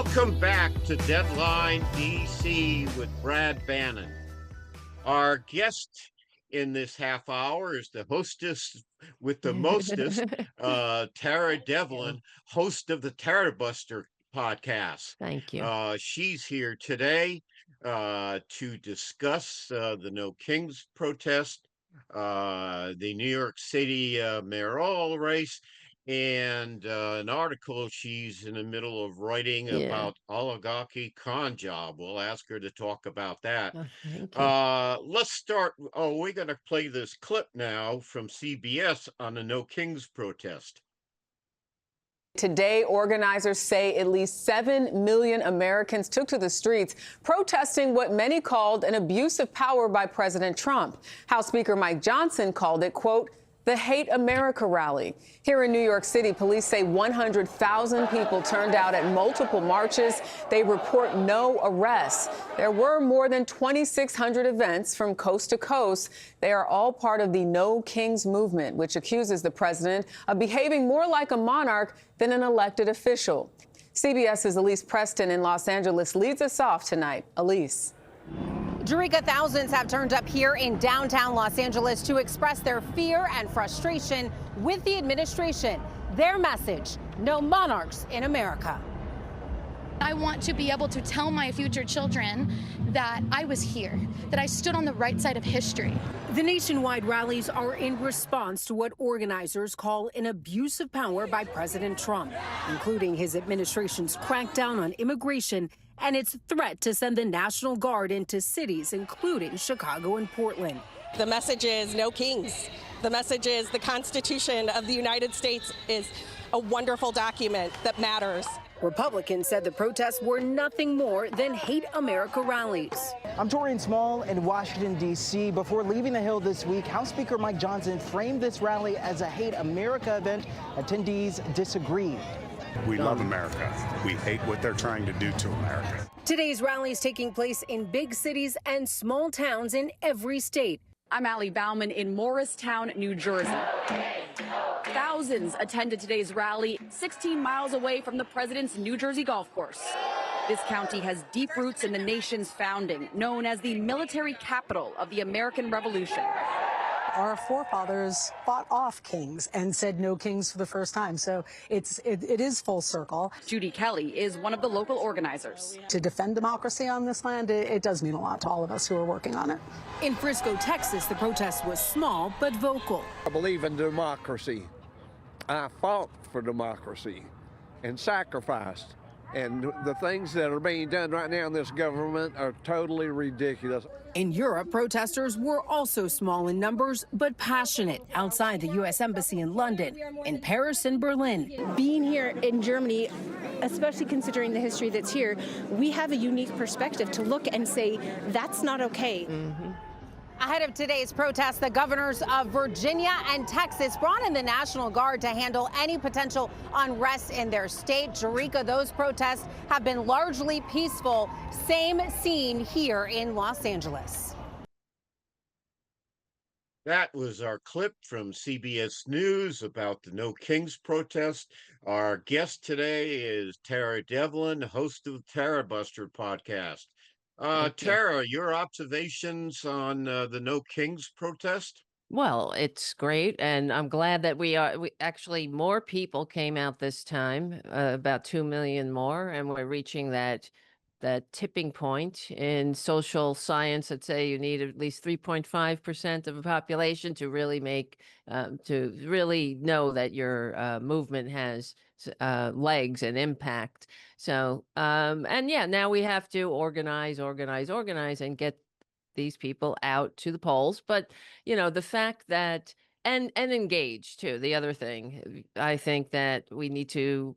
Welcome back to Deadline DC with Brad Bannon. Our guest in this half hour is the hostess with the mostest, Tara Devlin, host of the Tarabuster podcast. Thank you. She's here today to discuss the No Kings protest, the New York City mayoral race, and an article she's in the middle of writing about oligarchy con job. We'll ask her to talk about that. Oh, thank you. Let's start. Oh, we're going to play this clip now from CBS on the No Kings protest. Today, organizers say at least 7 million Americans took to the streets protesting what many called an abuse of power by President Trump. House Speaker Mike Johnson called it, quote, the Hate America rally. Here in New York City, police say 100,000 people turned out at multiple marches. They report no arrests. There were more than 2,600 events from coast to coast. They are all part of the No Kings movement, which accuses the president of behaving more like a monarch than an elected official. CBS's Elise Preston in Los Angeles leads us off tonight. Elise. Jerika, thousands have turned up here in downtown Los Angeles to express their fear and frustration with the administration. Their message, no monarchs in America. I want to be able to tell my future children that I was here, that I stood on the right side of history. The nationwide rallies are in response to what organizers call an abuse of power by President Trump, including his administration's crackdown on immigration and its threat to send the National Guard into cities, including Chicago and Portland. The message is no kings. The message is the Constitution of the United States is a wonderful document that matters. Republicans said the protests were nothing more than Hate America rallies. I'm Torian Small in Washington, D.C. Before leaving the Hill this week, House Speaker Mike Johnson framed this rally as a Hate America event. Attendees disagreed. We love America. We hate what they're trying to do to America. Today's rally is taking place in big cities and small towns in every state. I'm Allie Bauman in Morristown, New Jersey. Thousands attended today's rally 16 miles away from the president's New Jersey golf course. This county has deep roots in the nation's founding, known as the military capital of the American Revolution. Our forefathers fought off kings and said no kings for the first time. So it is full circle. Judy Kelly is one of the local organizers. To defend democracy on this land, it does mean a lot to all of us who are working on it. In Frisco, Texas, the protest was small but vocal. I believe in democracy. I fought for democracy and sacrificed. And the things that are being done right now in this government are totally ridiculous. In Europe, protesters were also small in numbers, but passionate outside the U.S. Embassy in London, in Paris and Berlin. Being here in Germany, especially considering the history that's here, we have a unique perspective to look and say, that's not okay. Ahead of today's protest, the governors of Virginia and Texas brought in the National Guard to handle any potential unrest in their state. Jerika, those protests have been largely peaceful. Same scene here in Los Angeles. That was our clip from CBS News about the No Kings protest. Our guest today is Tara Devlin, host of the Tarabuster podcast. Tara, your observations on the No Kings protest? Well, it's great, and I'm glad that we actually more people came out this time, about 2 million more, and we're reaching that tipping point in social science that say you need at least 3.5% of the population to really to really know that your movement has legs and impact. So, and yeah, now we have to organize and get these people out to the polls. But, you know, the fact that, and engage too. The other thing, I think that we need to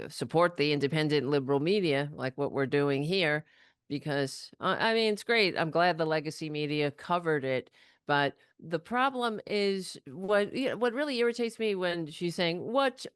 support the independent liberal media, like what we're doing here, because I mean, it's great. I'm glad the legacy media covered it. But the problem is what really irritates me when she's saying what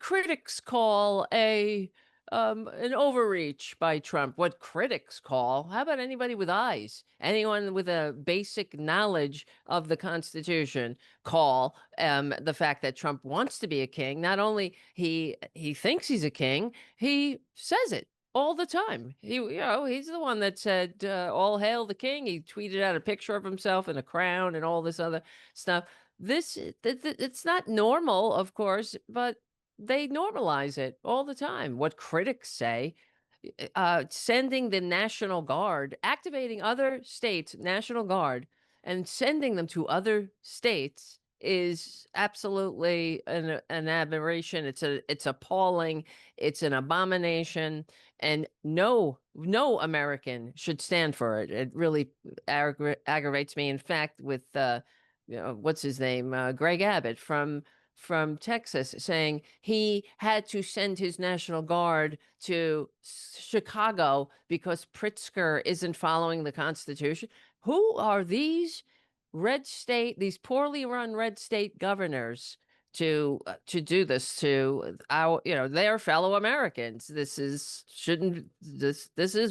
critics call a an overreach by Trump, what critics call, how about anybody with eyes? Anyone with a basic knowledge of the Constitution call the fact that Trump wants to be a king. Not only he thinks he's a king, he says it all the time. He's the one that said, all hail the king. He tweeted out a picture of himself in a crown and all this other stuff. It's not normal, of course, but they normalize it all the time. What critics say, sending the National Guard, activating other states' National Guard, and sending them to other states is absolutely an aberration. It's appalling. It's an abomination, and no American should stand for it. It really aggravates me. In fact, with what's his name, Greg Abbott from Texas, saying he had to send his National Guard to Chicago because Pritzker isn't following the Constitution. Who are these these poorly run red state governors to do this to our, their fellow Americans? This is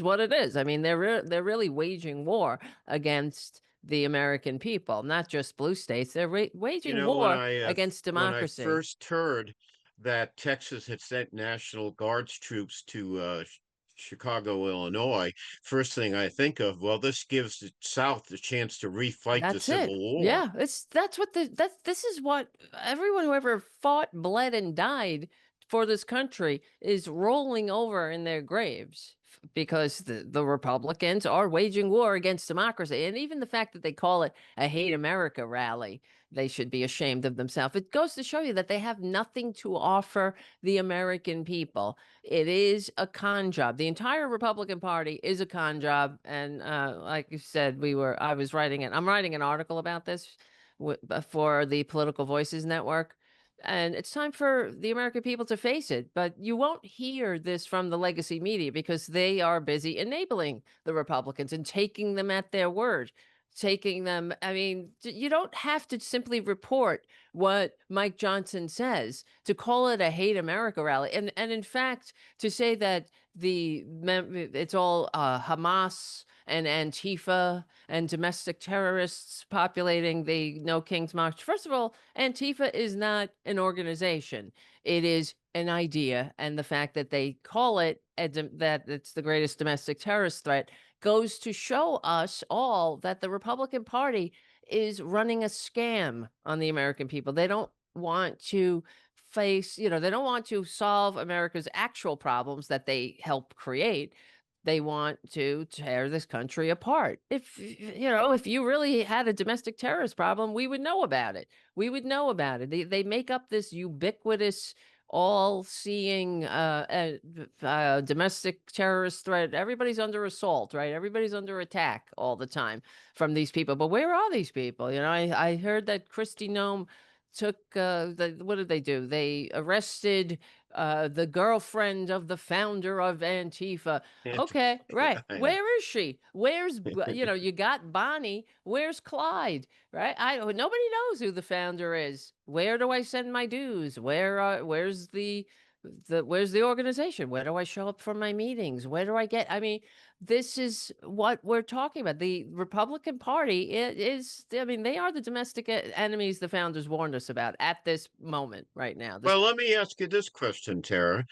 what it is. I mean, they're really waging war against the American people, not just blue states. They're waging war against democracy. When I first heard that Texas had sent National Guards troops to Chicago, Illinois, first thing I think of, well, this gives the South the chance to refight the Civil War. Yeah, this is what everyone who ever fought, bled, and died for this country is rolling over in their graves, because the Republicans are waging war against democracy. And even the fact that they call it a Hate America rally, they should be ashamed of themselves. It goes to show you that they have nothing to offer the American people. It is a con job. The entire Republican Party is a con job. And like you said, I'm writing an article about this for the Political Voices Network. And it's time for the American people to face it. But you won't hear this from the legacy media because they are busy enabling the Republicans and taking them at their word. I mean, you don't have to simply report what Mike Johnson says to call it a Hate America rally. And in fact, to say that it's all Hamas and Antifa and domestic terrorists populating the No Kings March. First of all, Antifa is not an organization. It is an idea. And the fact that they call it that it's the greatest domestic terrorist threat goes to show us all that the Republican Party is running a scam on the American people. They don't want to they don't want to solve America's actual problems that they help create. They want to tear this country apart. If you really had a domestic terrorist problem, we would know about it. They make up this ubiquitous, all-seeing domestic terrorist threat. Everybody's under assault, right? Everybody's under attack all the time from these people. But where are these people? I heard that Kristi Noem took what did they do? They arrested the girlfriend of the founder of Antifa. Okay, right. Where is she? Where's you got Bonnie? Where's Clyde? Right? Nobody knows who the founder is. Where do I send my dues? Where's the organization? Where do I show up for my meetings? Where do I get? I mean, this is what we're talking about. The Republican Party they are the domestic enemies the founders warned us about at this moment right now. Well, let me ask you this question, Tara.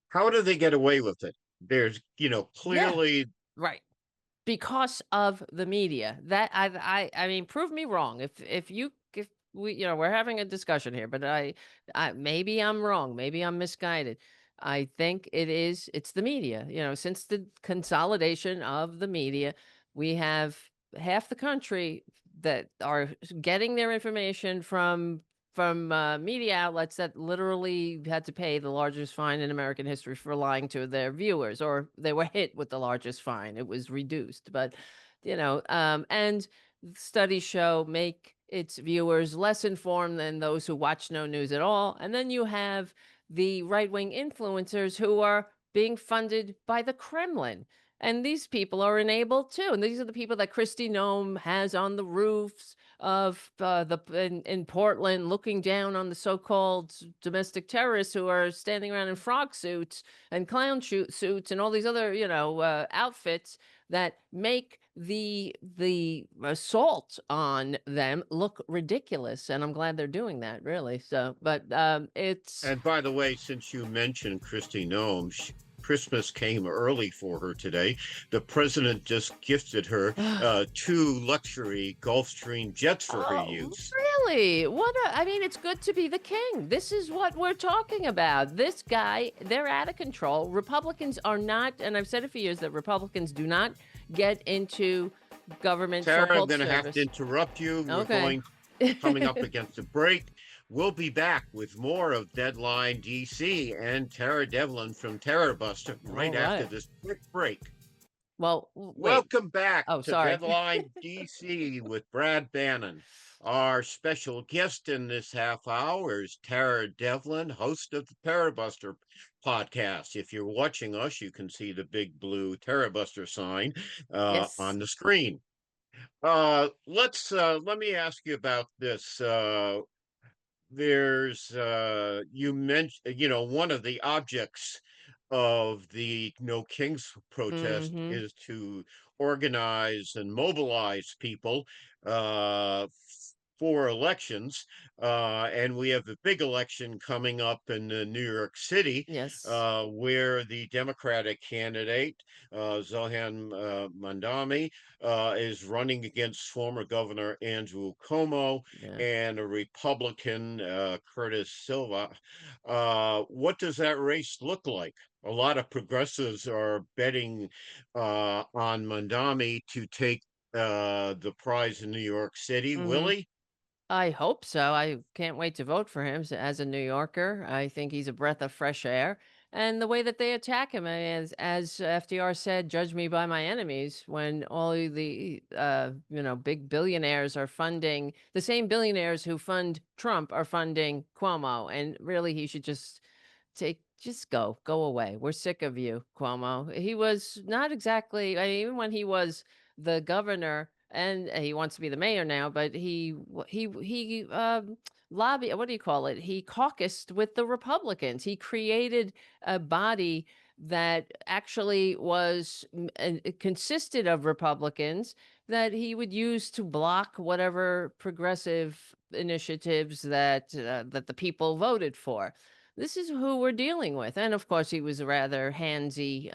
How do they get away with it? There's, clearly. Yeah, right. Because of the media. That I mean, prove me wrong. If we, we're having a discussion here, but I maybe I'm wrong. Maybe I'm misguided. I think it's the media. Since the consolidation of the media, we have half the country that are getting their information from media outlets that literally had to pay the largest fine in American history for lying to their viewers, or they were hit with the largest fine. It was reduced, but and studies show make its viewers less informed than those who watch no news at all. And then you have the right-wing influencers who are being funded by the Kremlin. And these people are enabled too. And these are the people that Kristi Noem has on the roofs of in Portland, looking down on the so-called domestic terrorists who are standing around in frog suits and clown suits and all these other, outfits that make the assault on them look ridiculous. And I'm glad they're doing that, really. So, but it's And by the way, since you mentioned Kristi Noem, Christmas came early for her today. The president just gifted her 2 luxury Gulfstream jets for her use. Really? I mean, it's good to be the king. This is what we're talking about. This guy, they're out of control. Republicans are not, and I've said it for years, that Republicans do not get into government. Tara, I'm going to have to interrupt you. Okay. We're coming up against a break. We'll be back with more of Deadline DC and Tara Devlin from Tarabuster right after this quick break. Well, welcome back to sorry. Deadline DC with Brad Bannon. Our special guest in this half hour is Tara Devlin, host of the Tarabuster podcast. If you're watching us, you can see the big blue Tarabuster sign on the screen. Let me ask you about this. There's you mentioned, one of the objects of the No Kings protest is to organize and mobilize people for elections, and we have a big election coming up in New York City, where the Democratic candidate Zohan Mandami is running against former Governor Andrew Cuomo and a Republican Curtis Silva. What does that race look like? A lot of progressives are betting on Mandami to take the prize in New York City. Willie? I hope so. I can't wait to vote for him as a New Yorker. I think he's a breath of fresh air. And the way that they attack him, as FDR said, judge me by my enemies, when all the, big billionaires are funding, the same billionaires who fund Trump are funding Cuomo. And really, he should just go away. We're sick of you, Cuomo. He was not exactly, even when he was the governor, and he wants to be the mayor now, but he lobby, what do you call it? He caucused with the Republicans. He created a body that actually it consisted of Republicans that he would use to block whatever progressive initiatives that the people voted for. This is who we're dealing with. And of course, he was rather handsy,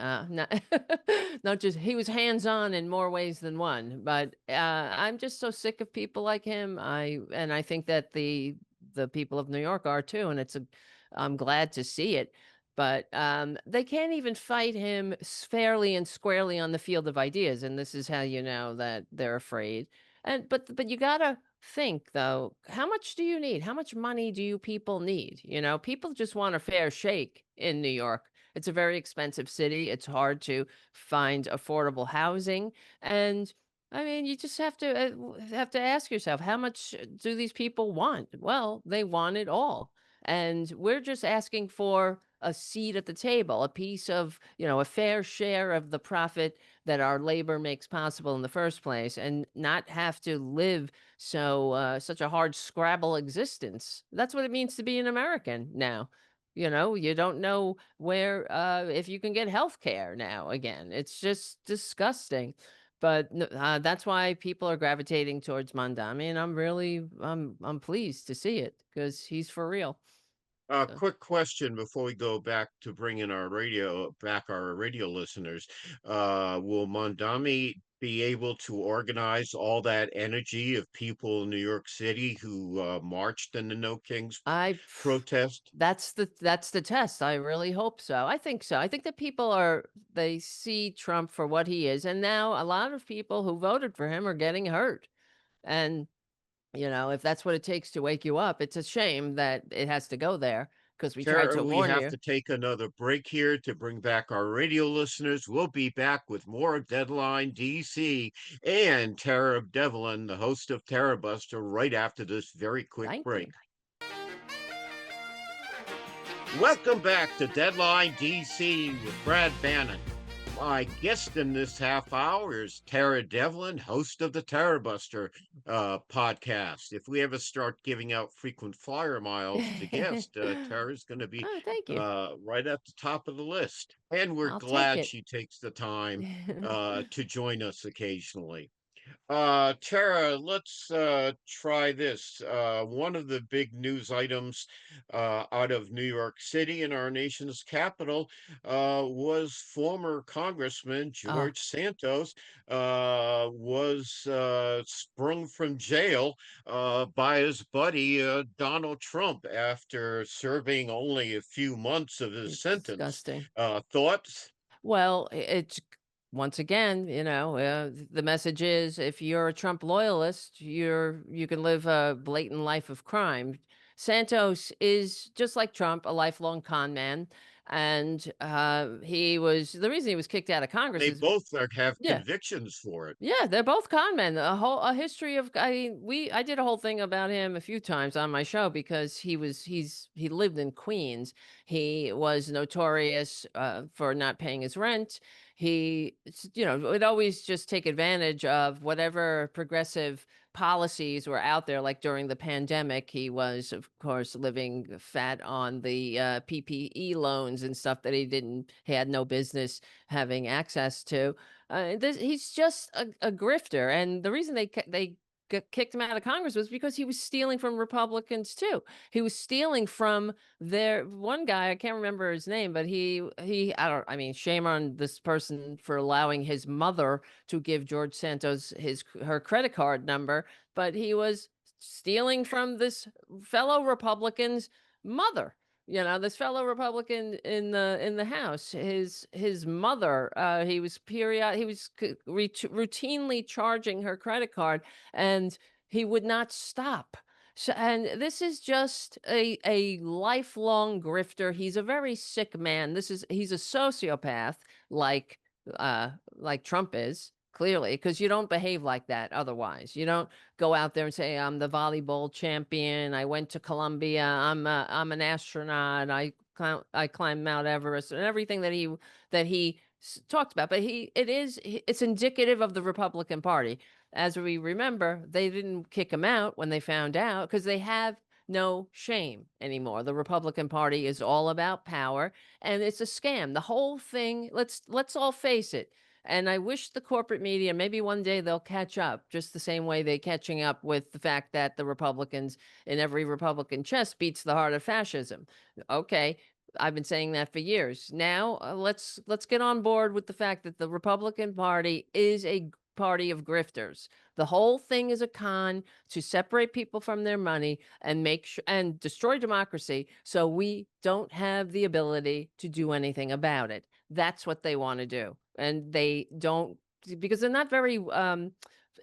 not just, he was hands-on in more ways than one. But I'm just so sick of people like him. I think that the people of New York are too. And I'm glad to see it. But they can't even fight him fairly and squarely on the field of ideas. And this is how you know that they're afraid. But you gotta think, though, how much do you need? How much money do you people need? People just want a fair shake in New York. It's a very expensive city. It's hard to find affordable housing. And I mean, you just have to ask yourself, how much do these people want? Well, they want it all. And we're just asking for a seat at the table, a piece of, a fair share of the profit that our labor makes possible in the first place, and not have to live such a hard scrabble existence. That's what it means to be an American now. You don't know where, if you can get health care now again. It's just disgusting. But that's why people are gravitating towards Mandami, and I'm pleased to see it, because he's for real. Quick question before we go back to bring in our radio listeners. Will Mandami be able to organize all that energy of people in New York City who marched in the No Kings protest? That's the test. I really hope so. I think so. I think that they see Trump for what he is. And now a lot of people who voted for him are getting hurt. And if that's what it takes to wake you up, it's a shame that it has to go there, because we tried to warn you. We have to take another break here to bring back our radio listeners. We'll be back with more of Deadline DC and Tara Devlin, the host of Tarabuster, right after this very quick break. Welcome back to Deadline DC with Brad Bannon. My guest in this half hour is Tara Devlin, host of the Tarabuster podcast. If we ever start giving out frequent flyer miles to guests, Tara's going to be Oh, thank you. right at the top of the list. And we're I'll take glad it. she takes the time to join us occasionally. Tara, let's try this. One of the big news items out of New York City in our nation's capital was former Congressman Oh, George Santos was sprung from jail by his buddy Donald Trump after serving only a few months of his it's sentence. disgusting. Thoughts? Well, it's once again, the message is if you're a Trump loyalist, you can live a blatant life of crime. Santos is just like Trump, a lifelong con man, and he was the reason he was kicked out of Congress They is both have yeah. convictions for it. Yeah, they're both con men. A history of I did a whole thing about him a few times on my show because he lived in Queens. He was notorious for not paying his rent. Would always just take advantage of whatever progressive policies were out there. Like during the pandemic, he was, of course, living fat on the PPE loans and stuff that he had no business having access to. He's just a grifter, and the reason they kicked him out of Congress was because he was stealing from Republicans too. He was stealing from their one guy. I can't remember his name, but he I don't. I mean, shame on this person for allowing his mother to give George Santos her credit card number, but he was stealing from this fellow Republican's mother. This fellow Republican in the House, his mother, he was routinely charging her credit card, and he would not stop. So, and this is just a lifelong grifter. He's a very sick man. He's a sociopath, like like Trump is clearly, because you don't behave like that otherwise. You don't go out there and say, I'm the volleyball champion. I went to Columbia. I'm an astronaut. I climbed Mount Everest and everything that he talked about. But it's indicative of the Republican Party. As we remember, they didn't kick him out when they found out because they have no shame anymore. The Republican Party is all about power, and it's a scam. The whole thing, let's all face it. And I wish the corporate media, maybe one day they'll catch up, just the same way they're catching up with the fact that the Republicans in every Republican chest beats the heart of fascism. Okay, I've been saying that for years. Now let's get on board with the fact that the Republican Party is a party of grifters. The whole thing is a con to separate people from their money and make sure and destroy democracy so we don't have the ability to do anything about it. That's what they want to do. And they don't, because they're not very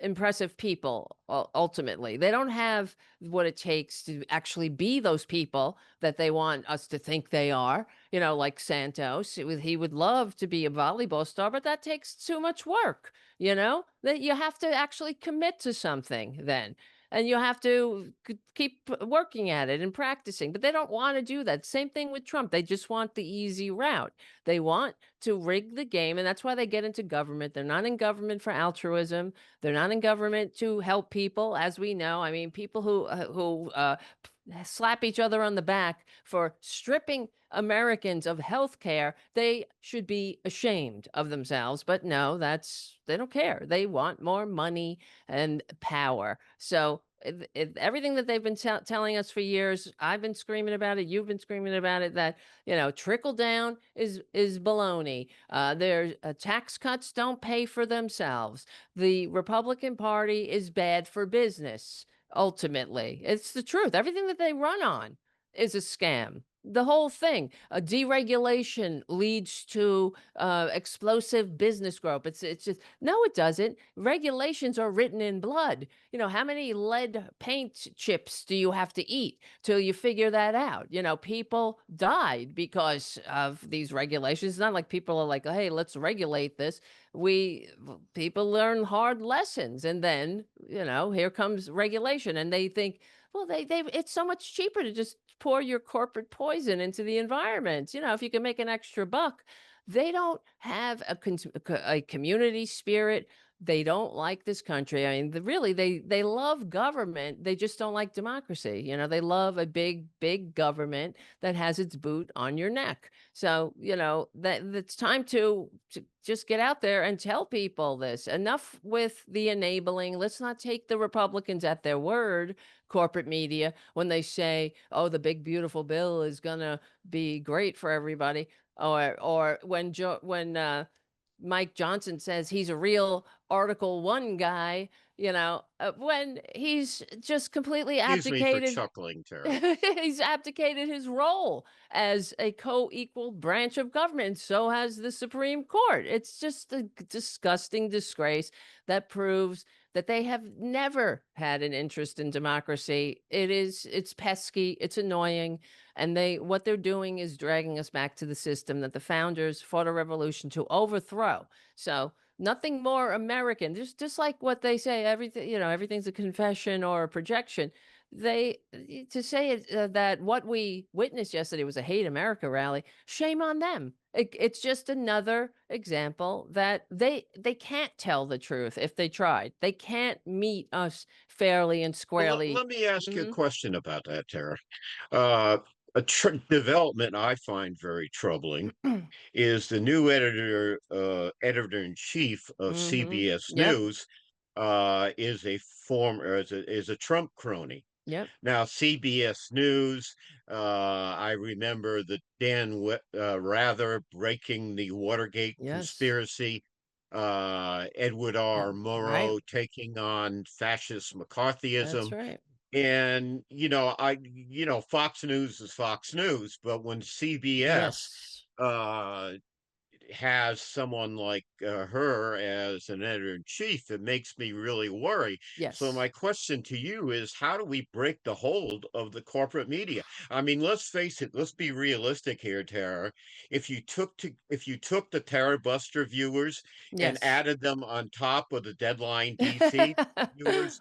impressive people ultimately. They don't have what it takes to actually be those people that they want us to think they are. Like Santos, he would love to be a volleyball star, but that takes too much work. That you have to actually commit to something then. And you have to keep working at it and practicing. But they don't want to do that. Same thing with Trump. They just want the easy route. They want to rig the game. And that's why they get into government. They're not in government for altruism. They're not in government to help people, as we know. I mean, people who slap each other on the back for stripping Americans of health care, they should be ashamed of themselves. But no, they don't care. They want more money and power. So everything that they've been telling us for years, I've been screaming about it. You've been screaming about it. That trickle down is baloney. Their tax cuts don't pay for themselves. The Republican Party is bad for business. Ultimately, it's the truth. Everything that they run on is a scam. The whole thing. Deregulation leads to explosive business growth. It's just no, it doesn't. Regulations are written in blood. How many lead paint chips do you have to eat till you figure that out? People died because of these regulations. It's not like people are like, hey, let's regulate this. People learn hard lessons, and then here comes regulation, and they think, well, they it's so much cheaper to just pour your corporate poison into the environment. If you can make an extra buck, they don't have a community spirit. They don't like this country. I mean, really, they love government. They just don't like democracy. They love a big government that has its boot on your neck. So, that it's time to just get out there and tell people this. Enough with the enabling. Let's not take the Republicans at their word, corporate media, when they say, "Oh, the big beautiful bill is gonna be great for everybody," or when Mike Johnson says he's a real Article 1 guy, when he's just completely Excuse me for abdicated. chuckling, Tara. He's abdicated his role as a co-equal branch of government. So has the Supreme Court. It's just a disgusting disgrace that proves that they have never had an interest in democracy. It's pesky, it's annoying, and what they're doing is dragging us back to the system that the founders fought a revolution to overthrow. So nothing more American. Just like what they say, everything's a confession or a projection. To say that what we witnessed yesterday was a hate America rally, shame on them. It's just another example that they can't tell the truth. If they tried, they can't meet us fairly and Well, squarely. let me ask you a Mhm. question about that, Tara. Development I find very troubling is the new editor in chief of Mhm. CBS Yep. News, is a Trump crony. Yep. Now, CBS News, I remember the Rather breaking the Watergate Yes. conspiracy, Edward R. Right. Murrow taking on fascist That's McCarthyism. right. And, Fox News is Fox News, but when CBS Yes. uh, has someone like her as an editor in chief, it makes me really worry. So my Yes. question to you is, how do we break the hold of the corporate media? I mean, let's face it, let's be realistic here, Tara. If you took the Tarabuster viewers and Yes. added them on top of the Deadline DC viewers,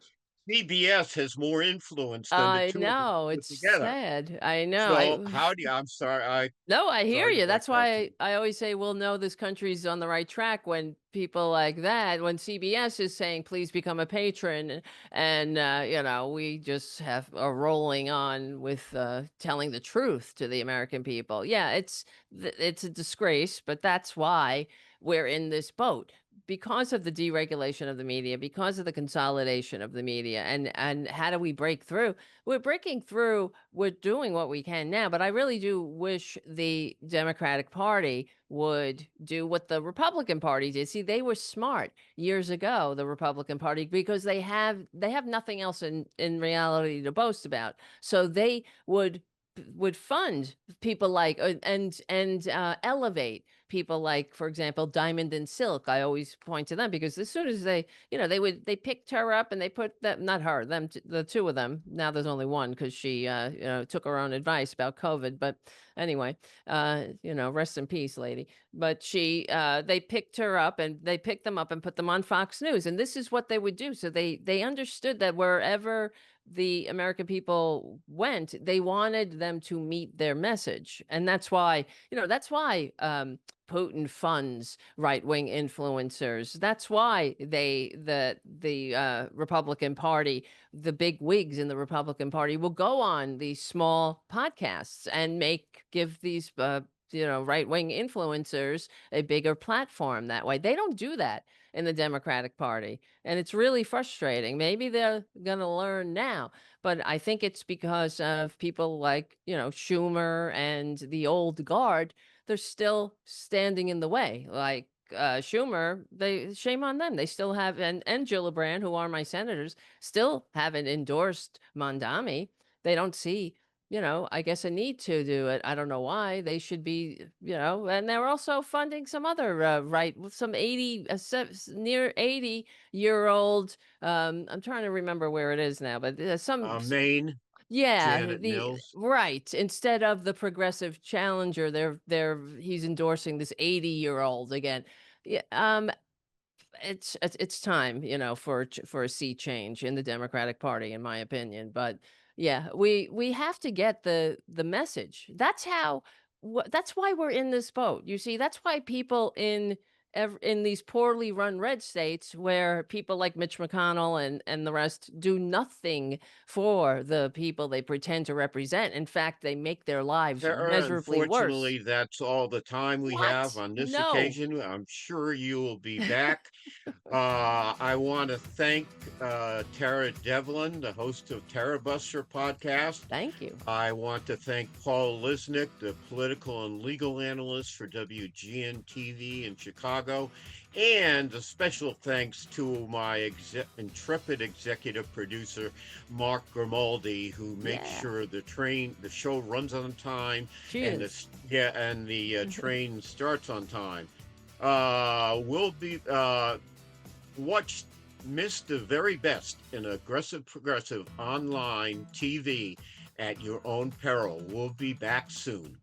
CBS has more influence than the I two of them know, put it's together. sad. I know. So how do you, I'm sorry, No, I hear sorry to you. break That's that to why you. I always say we'll know this country's on the right track when people like that, when CBS is saying, please become a patron. And, we just are rolling on with telling the truth to the American people. Yeah, it's a disgrace, but that's why we're in this boat. Because of the deregulation of the media, because of the consolidation of the media, and how do we break through? We're breaking through. We're doing what we can now, but I really do wish the Democratic Party would do what the Republican Party did. See, they were smart years ago, the Republican Party, because they have nothing else in reality to boast about. So they would fund people like and elevate people like, for example, Diamond and Silk. I always point to them because as soon as they picked her up and they put that, not her, the two of them. Now there's only one because she took her own advice about COVID. But anyway, rest in peace, lady. But they picked her up and they picked them up and put them on Fox News, and this is what they would do. So they understood that wherever the American people went, they wanted them to meet their message, and that's why Putin funds right-wing influencers. That's why the Republican Party, the big wigs in the Republican Party, will go on these small podcasts and give these right-wing influencers a bigger platform that way. They don't do that in the Democratic Party, and it's really frustrating. Maybe they're going to learn now, but I think it's because of people like Schumer and the old guard. They're still standing in the way. Like Schumer, shame on them. They still have, and Gillibrand, who are my senators, still haven't endorsed Mondami. They don't see, I guess, a need to do it. I don't know why. They should be, and they're also funding some other some 80 near 80-year-old. I'm trying to remember where it is now, but Maine, yeah, Janet the Mills. right. Instead of the progressive challenger, he's endorsing this 80-year-old again. Yeah, it's time, for a sea change in the Democratic Party, in my opinion. But yeah, we have to get the message. That's how that's why we're in this boat. You see, that's why people in these poorly run red states where people like Mitch McConnell and the rest do nothing for the people they pretend to represent. In fact, they make their lives Tara, measurably worse. unfortunately, that's all the time we have What? on this No. occasion. I'm sure you will be back. I want to thank Tara Devlin, the host of Tarabuster podcast. Thank you. I want to thank Paul Lisnick, the political and legal analyst for WGN TV in Chicago. And a special thanks to my intrepid executive producer, Mark Grimaldi, who makes sure the show runs on time, and the train starts on time. We'll be miss the very best in aggressive progressive online TV at your own peril. We'll be back soon.